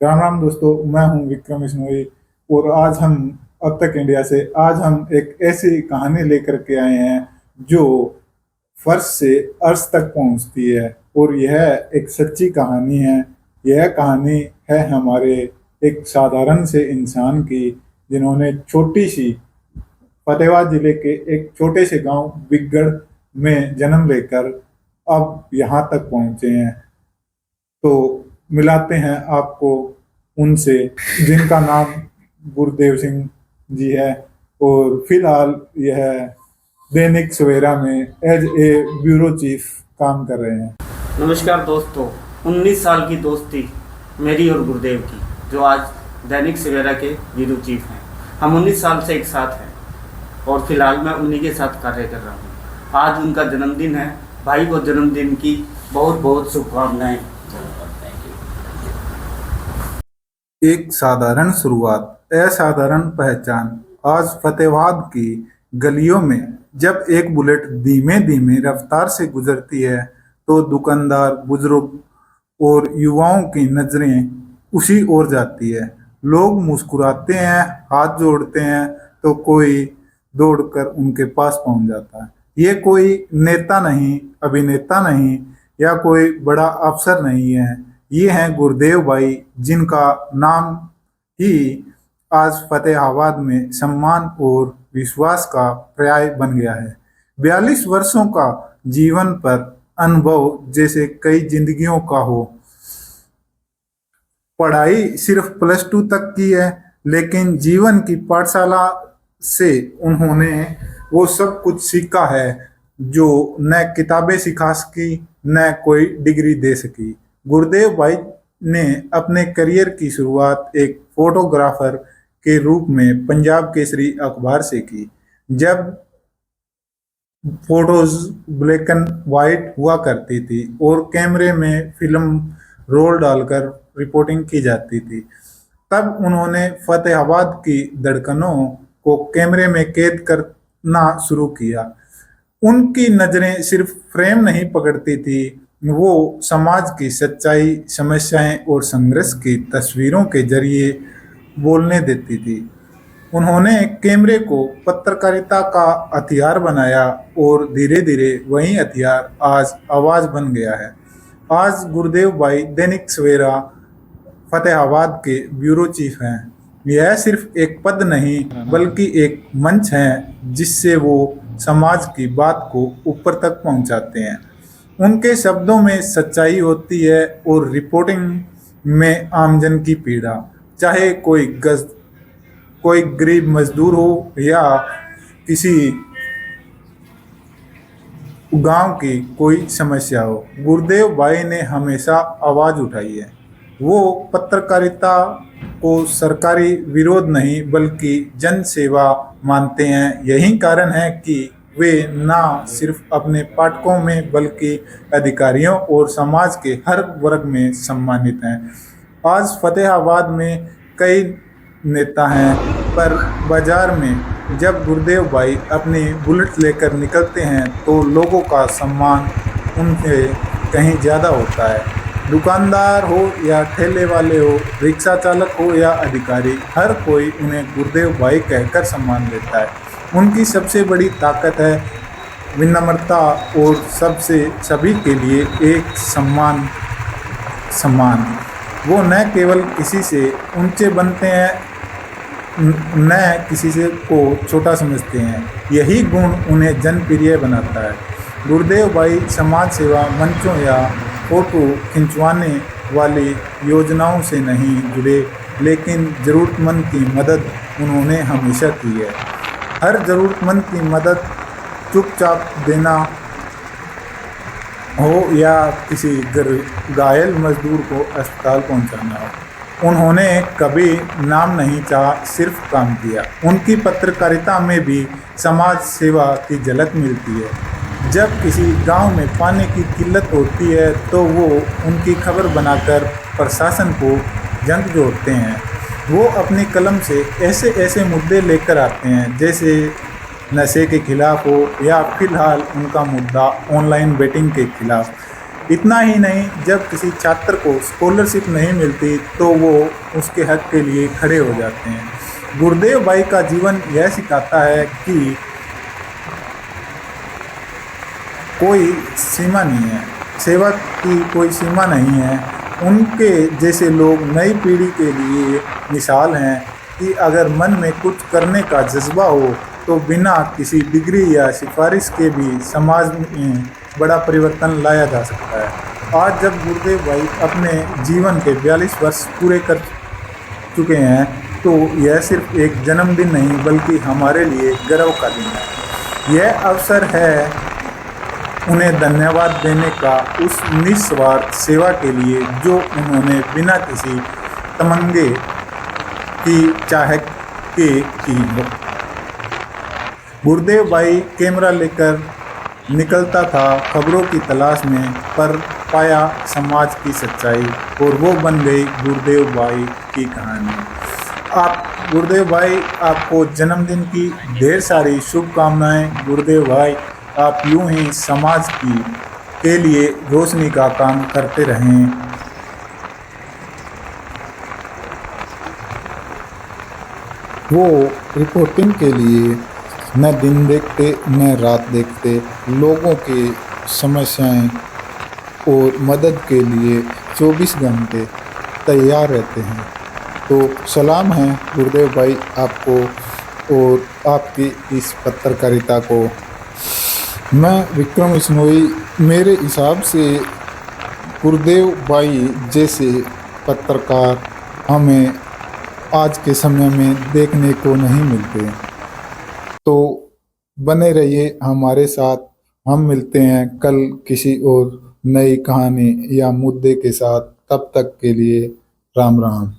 राम राम दोस्तों, मैं हूं विक्रम बिश्नोई। और आज हम अब तक इंडिया से आज हम एक ऐसी कहानी लेकर के आए हैं जो फर्श से अर्श तक पहुंचती है। और यह एक सच्ची कहानी है। यह कहानी है हमारे एक साधारण से इंसान की, जिन्होंने छोटी सी फतेहाबाद जिले के एक छोटे से गांव बिगड़ में जन्म लेकर अब यहाँ तक पहुंचे हैं। तो मिलाते हैं आपको उनसे, जिनका नाम गुरदेव सिंह जी है। और फिलहाल यह दैनिक सवेरा में एज ए ब्यूरो चीफ काम कर रहे हैं। नमस्कार दोस्तों। 19 साल की दोस्ती मेरी और गुरुदेव की, जो आज दैनिक सवेरा के ब्यूरो चीफ हैं। हम 19 साल से एक साथ हैं और फिलहाल मैं उन्हीं के साथ कार्य कर रहा हूँ। आज उनका जन्मदिन है। भाई को जन्मदिन की बहुत बहुत शुभकामनाएं। एक साधारण शुरुआत, असाधारण पहचान। आज फतेहाबाद की गलियों में जब एक बुलेट धीमे धीमे रफ्तार से गुजरती है तो दुकानदार, बुजुर्ग और युवाओं की नजरें उसी ओर जाती है। लोग मुस्कुराते हैं, हाथ जोड़ते हैं, तो कोई दौड़कर उनके पास पहुंच जाता है। ये कोई नेता नहीं, अभिनेता नहीं, या कोई बड़ा अफसर नहीं है। ये हैं गुरुदेव भाई, जिनका नाम ही आज फतेहाबाद में सम्मान और विश्वास का पर्याय बन गया है। 42 वर्षों का जीवन पर अनुभव जैसे कई जिंदगियों का हो। पढ़ाई सिर्फ +2 तक की है, लेकिन जीवन की पाठशाला से उन्होंने वो सब कुछ सीखा है जो न किताबें सिखा सकी, न कोई डिग्री दे सकी। गुरुदेव भाई ने अपने करियर की शुरुआत एक फोटोग्राफर के रूप में पंजाब केसरी अखबार से की, जब फोटोज ब्लैक एंड वाइट हुआ करती थी और कैमरे में फिल्म रोल डालकर रिपोर्टिंग की जाती थी। तब उन्होंने फतेहाबाद की धड़कनों को कैमरे में कैद करना शुरू किया। उनकी नजरें सिर्फ फ्रेम नहीं पकड़ती थी, वो समाज की सच्चाई, समस्याएं और संघर्ष की तस्वीरों के जरिए बोलने देती थी। उन्होंने कैमरे को पत्रकारिता का हथियार बनाया और धीरे धीरे वही हथियार आज आवाज बन गया है। आज गुरुदेव भाई दैनिक सवेरा फतेहाबाद के ब्यूरो चीफ हैं। यह सिर्फ एक पद नहीं, बल्कि एक मंच है जिससे वो समाज की बात को ऊपर तक पहुंचाते हैं। उनके शब्दों में सच्चाई होती है और रिपोर्टिंग में आमजन की पीड़ा। चाहे कोई गरीब मजदूर हो या किसी गांव की कोई समस्या हो, गुरुदेव भाई ने हमेशा आवाज उठाई है। वो पत्रकारिता को सरकारी विरोध नहीं, बल्कि जन सेवा मानते हैं। यही कारण है कि वे ना सिर्फ अपने पाठकों में, बल्कि अधिकारियों और समाज के हर वर्ग में सम्मानित हैं। आज फतेहाबाद में कई नेता हैं, पर बाजार में जब गुरुदेव भाई अपनी बुलेट लेकर निकलते हैं तो लोगों का सम्मान उनसे कहीं ज़्यादा होता है। दुकानदार हो या ठेले वाले हो, रिक्शा चालक हो या अधिकारी, हर कोई उन्हें गुरुदेव भाई कहकर सम्मान देता है। उनकी सबसे बड़ी ताकत है विनम्रता और सबसे सभी के लिए एक सम्मान। वो न केवल किसी से ऊंचे बनते हैं, न किसी से को छोटा समझते हैं। यही गुण उन्हें जनप्रिय बनाता है। गुरुदेव भाई समाज सेवा मंचों या फोटो खिंचवाने वाली योजनाओं से नहीं जुड़े, लेकिन ज़रूरतमंद की मदद उन्होंने हमेशा की है। हर ज़रूरतमंद की मदद, चुपचाप देना हो या किसी घायल मजदूर को अस्पताल पहुंचाना हो, उन्होंने कभी नाम नहीं चाहा, सिर्फ काम किया। उनकी पत्रकारिता में भी समाज सेवा की झलक मिलती है। जब किसी गांव में पानी की किल्लत होती है तो वो उनकी खबर बनाकर प्रशासन को जंग जोड़ते हैं। वो अपनी कलम से ऐसे ऐसे मुद्दे लेकर आते हैं, जैसे नशे के खिलाफ हो या फिलहाल उनका मुद्दा ऑनलाइन बेटिंग के खिलाफ। इतना ही नहीं, जब किसी छात्र को स्कॉलरशिप नहीं मिलती तो वो उसके हक के लिए खड़े हो जाते हैं। गुरुदेव भाई का जीवन यह सिखाता है कि कोई सीमा नहीं है, सेवा की कोई सीमा नहीं है। उनके जैसे लोग नई पीढ़ी के लिए मिसाल हैं कि अगर मन में कुछ करने का जज्बा हो तो बिना किसी डिग्री या सिफारिश के भी समाज में बड़ा परिवर्तन लाया जा सकता है। आज जब गुरुदेव भाई अपने जीवन के 42 वर्ष पूरे कर चुके हैं तो यह सिर्फ एक जन्मदिन नहीं बल्कि हमारे लिए गर्व का दिन है। यह अवसर है उन्हें धन्यवाद देने का उस निस्वार्थ सेवा के लिए जो उन्होंने बिना किसी तमंगे की चाह के की हो। गुरुदेव भाई कैमरा लेकर निकलता था खबरों की तलाश में, पर पाया समाज की सच्चाई और वो बन गई गुरुदेव भाई की कहानी। आप गुरुदेव भाई, आपको जन्मदिन की ढेर सारी शुभकामनाएं। गुरुदेव भाई, आप यूं ही समाज के लिए रोशनी का काम करते रहें। वो रिपोर्टिंग के लिए न दिन देखते न रात देखते, लोगों की समस्याएं और मदद के लिए 24 घंटे तैयार रहते हैं। तो सलाम है गुरुदेव भाई आपको और आपकी इस पत्रकारिता को। मैं विक्रम बिश्नोई, मेरे हिसाब से गुरुदेव भाई जैसे पत्रकार हमें आज के समय में देखने को नहीं मिलते। तो बने रहिए हमारे साथ, हम मिलते हैं कल किसी और नई कहानी या मुद्दे के साथ। तब तक के लिए राम राम।